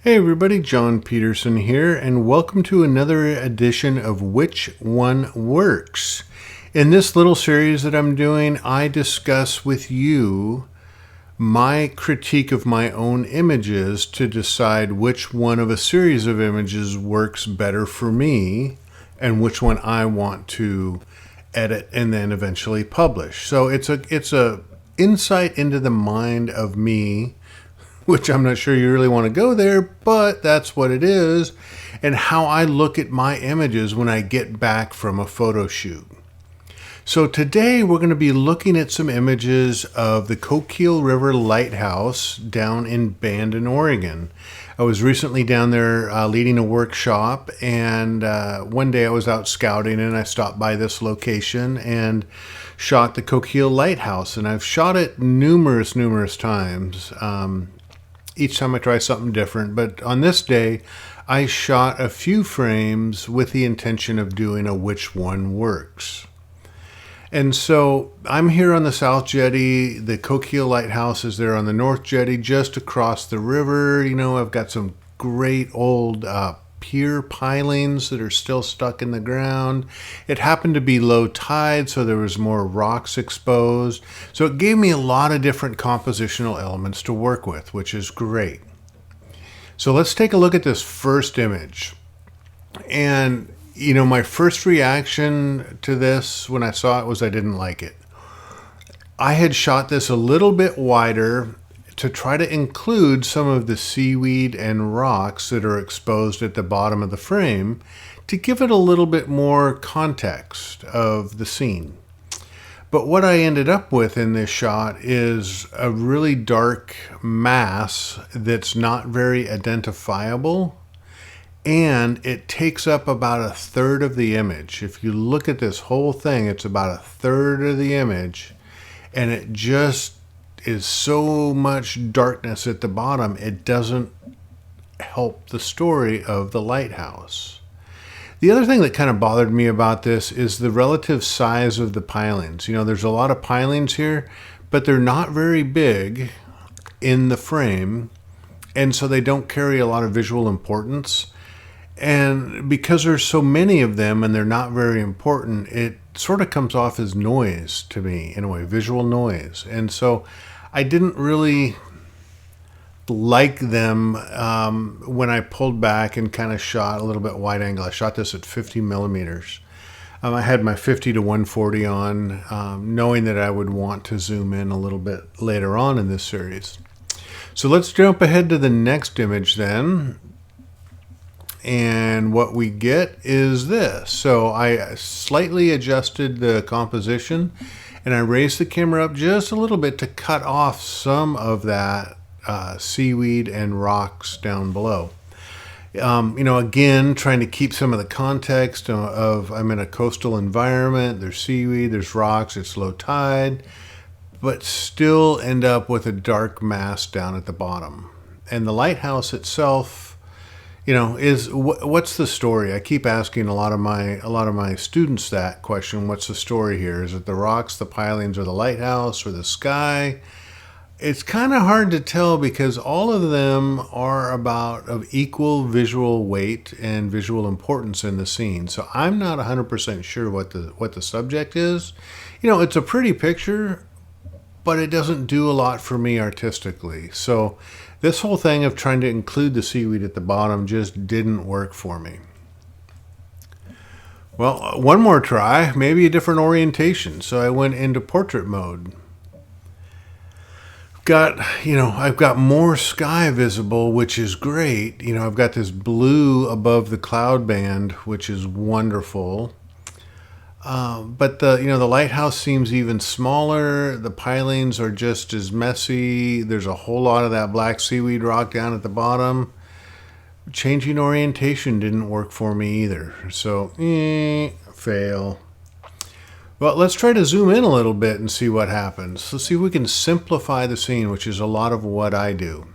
Hey everybody, John Peterson here, and welcome to another edition of Which One Works. In this little series that I'm doing, I discuss with you my critique of my own images to decide which one of a series of images works better for me and which one I want to edit and then eventually publish. So it's a insight into the mind of me, which I'm not sure you really want to go there, but that's what it is, and how I look at my images when I get back from a photo shoot. So today we're going to be looking at some images of the Coquille River lighthouse down in Bandon, Oregon. I was recently down there leading a workshop, and one day I was out scouting and I stopped by this location and shot the Coquille lighthouse, and I've shot it numerous times. Each time I try something different, but on this day I shot a few frames with the intention of doing a which one works. And so I'm here on the South Jetty. The Coquille Lighthouse is there on the North Jetty, just across the river. You know, I've got some great old pier pilings that are still stuck in the ground. It happened to be low tide, so there was more rocks exposed. So it gave me a lot of different compositional elements to work with, which is great. So let's take a look at this first image. And, you know, my first reaction to this when I saw it was I didn't like it. I had shot this a little bit wider to try to include some of the seaweed and rocks that are exposed at the bottom of the frame to give it a little bit more context of the scene. But what I ended up with in this shot is a really dark mass that's not very identifiable, and it takes up about a third of the image. If you look at this whole thing, it's about a third of the image, and it just is so much darkness at the bottom, it doesn't help the story of the lighthouse. The other thing that kind of bothered me about this is the relative size of the pilings. You know, there's a lot of pilings here, but they're not very big in the frame, and so they don't carry a lot of visual importance. And because there's so many of them and they're not very important, it sort of comes off as noise to me, in a way, visual noise. And so I didn't really like them when I pulled back and kind of shot a little bit wide angle. I shot this at 50 millimeters. I had my 50 to 140 on, knowing that I would want to zoom in a little bit later on in this series. So let's jump ahead to the next image then. And what we get is this. So I slightly adjusted the composition, and I raised the camera up just a little bit to cut off some of that seaweed and rocks down below. You know, again, trying to keep some of the context of I'm in a coastal environment, there's seaweed, there's rocks, it's low tide, but still end up with a dark mass down at the bottom. And the lighthouse itself, you know, is what's the story? I keep asking a lot of my students that question. What's the story here? Is it the rocks, the pilings, or the lighthouse, or the sky? It's kind of hard to tell because all of them are of equal visual weight and visual importance in the scene. So I'm not 100% sure what the subject is. You know, it's a pretty picture, but it doesn't do a lot for me artistically. So this whole thing of trying to include the seaweed at the bottom just didn't work for me. Well, one more try, maybe a different orientation. So I went into portrait mode. I've got more sky visible, which is great. You know, I've got this blue above the cloud band, which is wonderful. But the lighthouse seems even smaller. The pilings are just as messy. There's a whole lot of that black seaweed rock down at the bottom. Changing orientation didn't work for me either. So, fail. Well, let's try to zoom in a little bit and see what happens. Let's see if we can simplify the scene, which is a lot of what I do.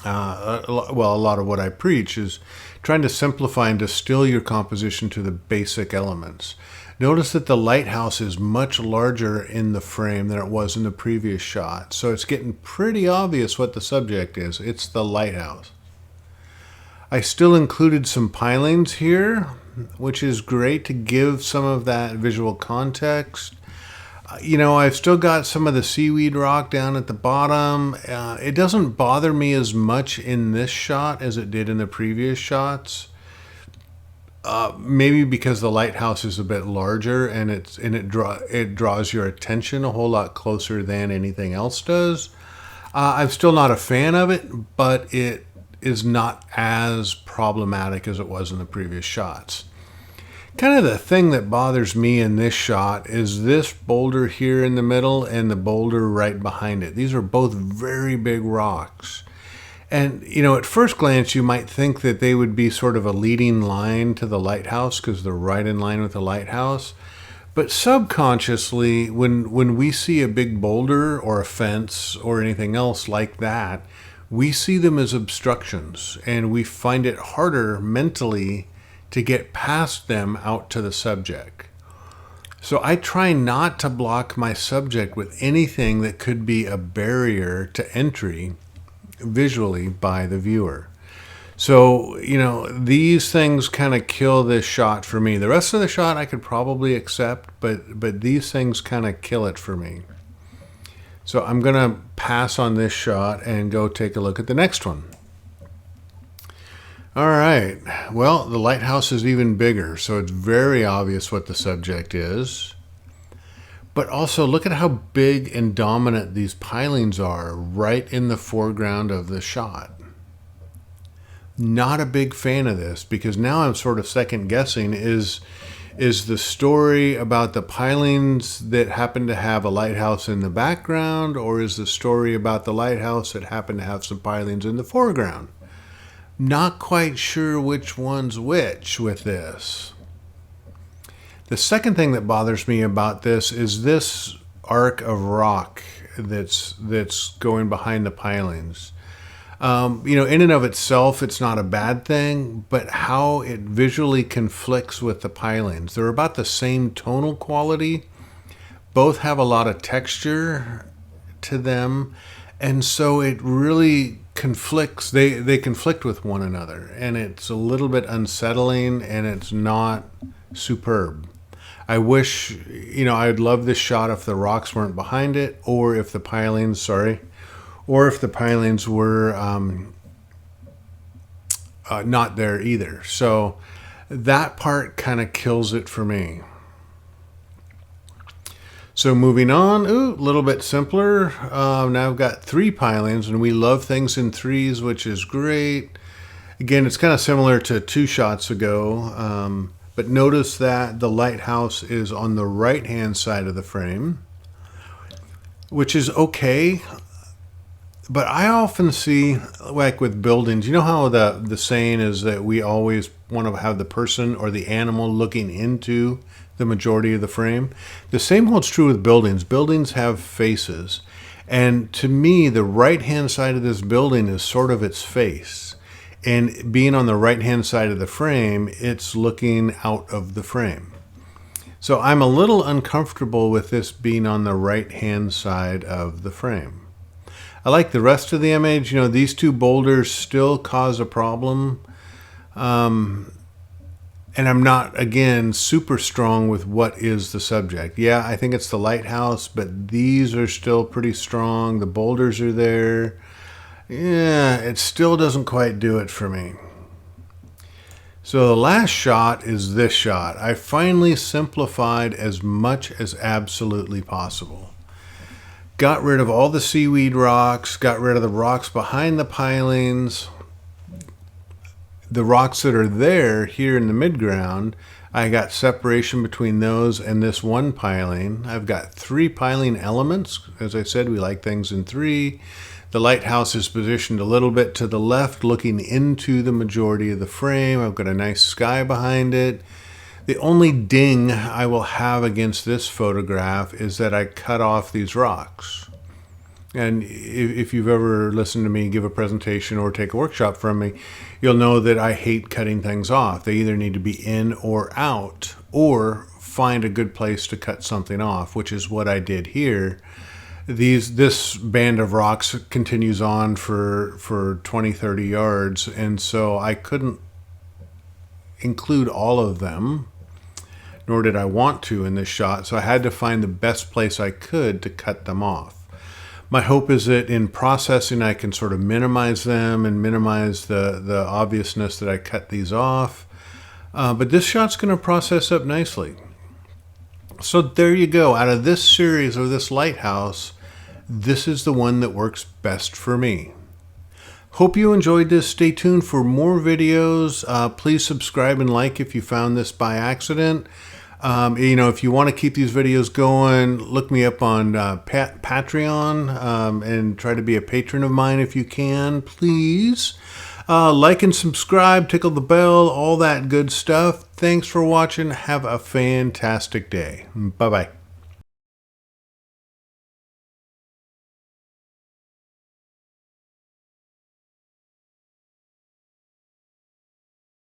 A lot of what I preach is trying to simplify and distill your composition to the basic elements. Notice that the lighthouse is much larger in the frame than it was in the previous shot. So it's getting pretty obvious what the subject is. It's the lighthouse. I still included some pilings here, which is great to give some of that visual context. I've still got some of the seaweed rock down at the bottom. It doesn't bother me as much in this shot as it did in the previous shots. Maybe because the lighthouse is a bit larger and it draws your attention a whole lot closer than anything else does. I'm still not a fan of it, but it is not as problematic as it was in the previous shots. Kind of the thing that bothers me in this shot is this boulder here in the middle and the boulder right behind it. These are both very big rocks. And, at first glance, you might think that they would be sort of a leading line to the lighthouse because they're right in line with the lighthouse. But subconsciously, when we see a big boulder or a fence or anything else like that, we see them as obstructions, and we find it harder mentally to get past them out to the subject. So I try not to block my subject with anything that could be a barrier to entry visually by the viewer. So, these things kind of kill this shot for me. The rest of the shot I could probably accept, but these things kind of kill it for me. So I'm going to pass on this shot and go take a look at the next one. All right, well, the lighthouse is even bigger, so it's very obvious what the subject is. But also, look at how big and dominant these pilings are right in the foreground of the shot. Not a big fan of this, because now I'm sort of second guessing, is the story about the pilings that happen to have a lighthouse in the background, or is the story about the lighthouse that happen to have some pilings in the foreground? Not quite sure which one's which with this. The second thing that bothers me about this is this arc of rock that's going behind the pilings. In and of itself, it's not a bad thing, but how it visually conflicts with the pilings. They're about the same tonal quality. Both have a lot of texture to them, and so it really conflicts. They conflict with one another, and it's a little bit unsettling, and it's not superb. I wish, I'd love this shot if the rocks weren't behind it, or if the pilings, were not there either. So that part kind of kills it for me. So moving on, a little bit simpler. Now I've got 3 pilings, and we love things in threes, which is great. Again, it's kind of similar to 2 shots ago, but notice that the lighthouse is on the right-hand side of the frame, which is okay. But I often see, like with buildings, you know how the saying is that we always want to have the person or the animal looking into the majority of the frame? The same holds true with buildings. Buildings have faces. And to me, the right-hand side of this building is sort of its face. And being on the right-hand side of the frame, it's looking out of the frame. So I'm a little uncomfortable with this being on the right-hand side of the frame. I like the rest of the image. These 2 boulders still cause a problem. And I'm not, again, super strong with what is the subject. Yeah, I think it's the lighthouse, but these are still pretty strong. The boulders are there. Yeah, it still doesn't quite do it for me. So the last shot is this shot. I finally simplified as much as absolutely possible. Got rid of all the seaweed rocks, got rid of the rocks behind the pilings. The rocks that are there here in the midground, I got separation between those and this one piling. I've got 3 piling elements. As I said, we like things in 3. The lighthouse is positioned a little bit to the left, looking into the majority of the frame. I've got a nice sky behind it. The only ding I will have against this photograph is that I cut off these rocks. And if you've ever listened to me give a presentation or take a workshop from me, you'll know that I hate cutting things off. They either need to be in or out, or find a good place to cut something off, which is what I did here. this band of rocks continues on for 20, 30 yards, and so I couldn't include all of them, nor did I want to in this shot, so I had to find the best place I could to cut them off. My hope is that in processing I can sort of minimize them and minimize the obviousness that I cut these off, but this shot's going to process up nicely. So there you go. Out of this series, or this lighthouse, this is the one that works best for me. Hope you enjoyed this. Stay tuned for more videos. Please subscribe and like if you found this by accident. If you want to keep these videos going, look me up on Patreon and try to be a patron of mine if you can, please. Like and subscribe, tickle the bell, all that good stuff. Thanks for watching. Have a fantastic day. Bye-bye.